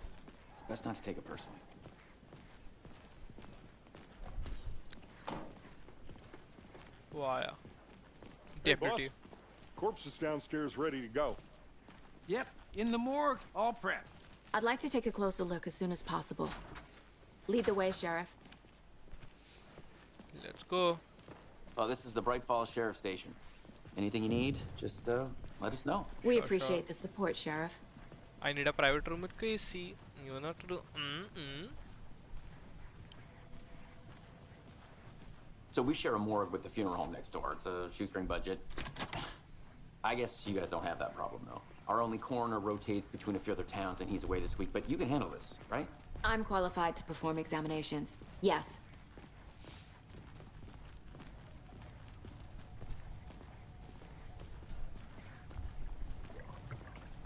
it's best not to take it personally. वो आया. Hey, Deputy. boss. Corpse is downstairs ready to go. Yep, in the morgue, all prepped. I'd like to take a closer look as soon as possible. Lead the way, Sheriff. Let's go. Oh, this is the Bright Falls Sheriff Station. Anything you need, just let us know. We appreciate the support, Sheriff. I need a private room with Casey. You know what to do. So we share a morgue with the funeral home next door. It's a shoestring budget. I guess you guys don't have that problem, though. Our only coroner rotates between a few other towns, and he's away this week. But you can handle this, right? I'm qualified to perform examinations. Yes.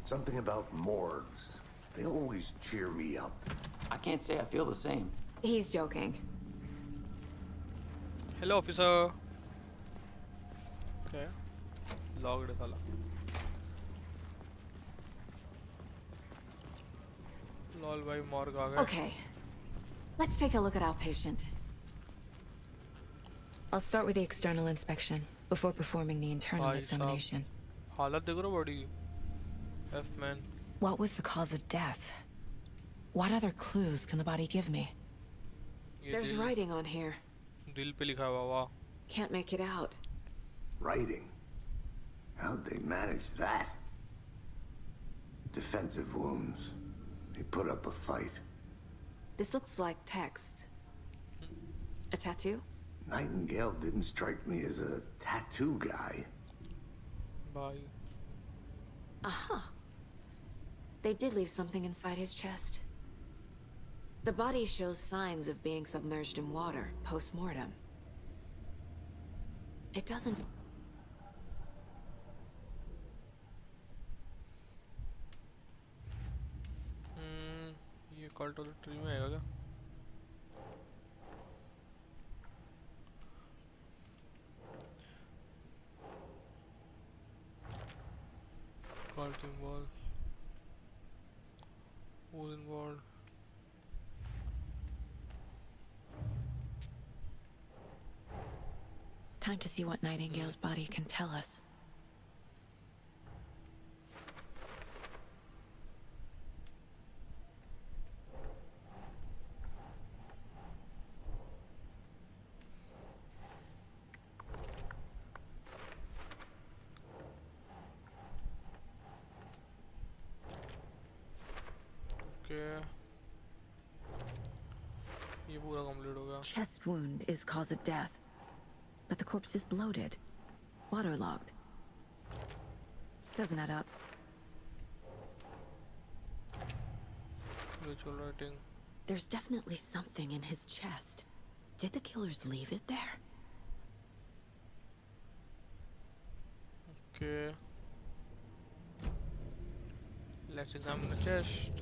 Something about morgues. They always cheer me up. I can't say I feel the same. He's joking. Hello, officer. Okay. Logged thala. Lol bhai morgue aa gaya. Okay. Let's take a look at our patient. I'll start with the external inspection before performing the internal examination. हालत देखो ना बड़ी. F man. What was the cause of death? What other clues can the body give me? There's writing on here. दिल पे लिखा हुआ वाह. Can't make it out. Writing? How'd they manage that? Defensive wounds. They put up a fight. This looks like text. A tattoo? Nightingale didn't strike me as a tattoo guy. Bye. Aha. They did leave something inside his chest. The body shows signs of being submerged in water post-mortem. It doesn't... ये cult of the tree में आएगा क्या? Cult involved. Who's involved? Time to see what Nightingale's body can tell us. ये पूरा complete हो गया. Chest wound is cause of death, but the corpse is bloated, waterlogged. Doesn't add up. Ritual writing. There's definitely something in his chest. Did the killers leave it there? Okay. Let's examine the chest.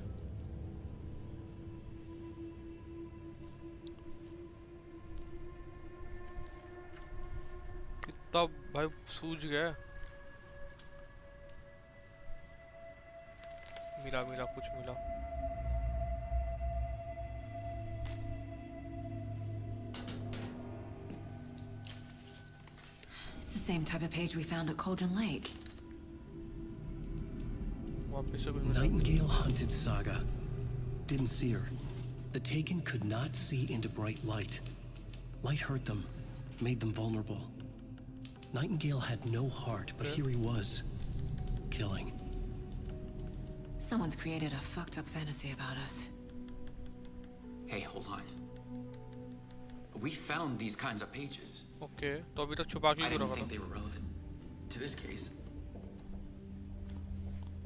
कितना भाई सूझ गया. मिला कुछ मिला. It's the same type of page we found at Cauldron Lake. Nightingale hunted Saga. Didn't see her. The Taken could not see into bright light. Light hurt them, made them vulnerable. Nightingale had no heart, but here he was, killing. Someone's created a fucked up fantasy about us. Hey, hold on. We found these kinds of pages. Okay, तो अभी तक छुपा के I क्यों didn't रखा think था? they were relevant to this case.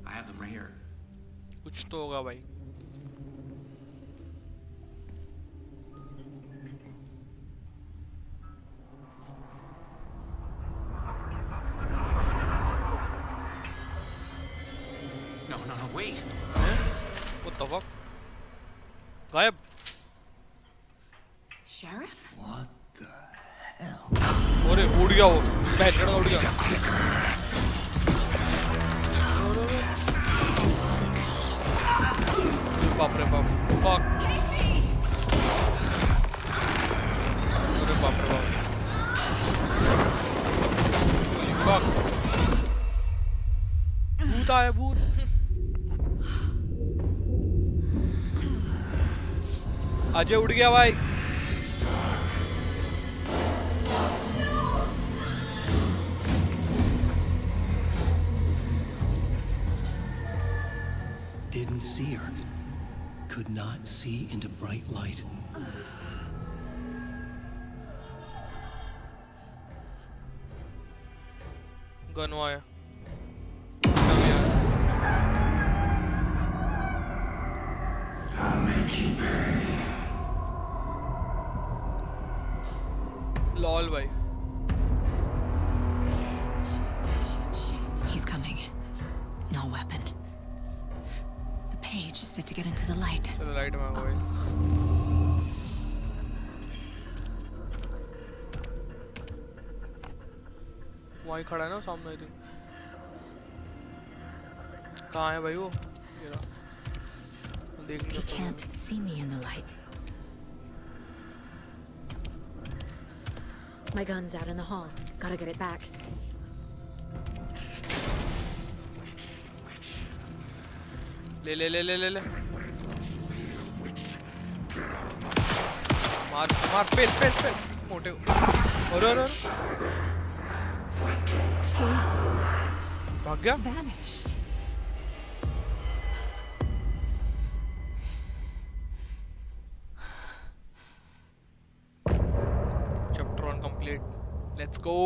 I have them right here. कुछ तो होगा भाई. No, wait. What the fuck? गायब. Sheriff? What the hell? अरे उड़ गया वो. बैठ गया उड़ गया. बाप रे बाप. Fuck. अरे बाप रे बाप. Fuck. भूत आया भूत. अजय उड़ गया भाई. Didn't see her. Could not see into bright light. Gun आया. I'll make you pay. Lol भाई. He's coming. No weapon. The page said to get into the light. चलो लाइट में आ गए. वहीं खड़ा है ना सामने. I think. कहाँ है भाई वो? ये रहा. He can't see me in the light. My gun's out in the hall. Gotta get it back. ले ले ले ले ले ले. मार मार पेल पेल पेल. मोटे. अरे अरे. भाग गया. Vanished. Chapter 1 complete. Let's go.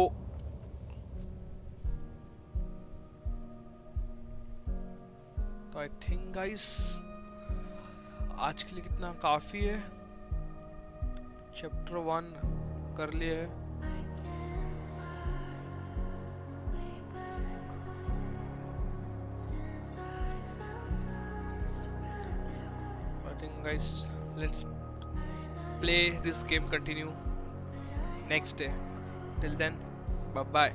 तो आई थिंक गाइस आज के लिए कितना काफी है. चैप्टर 1 कर लिए है. I think guys, let's play this game continue next day. Till then, bye bye.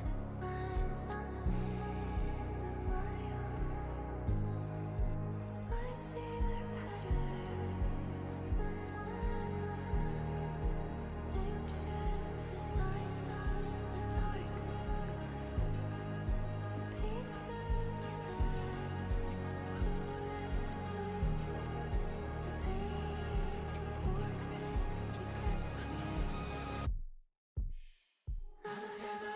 Promise never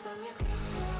from your crystal.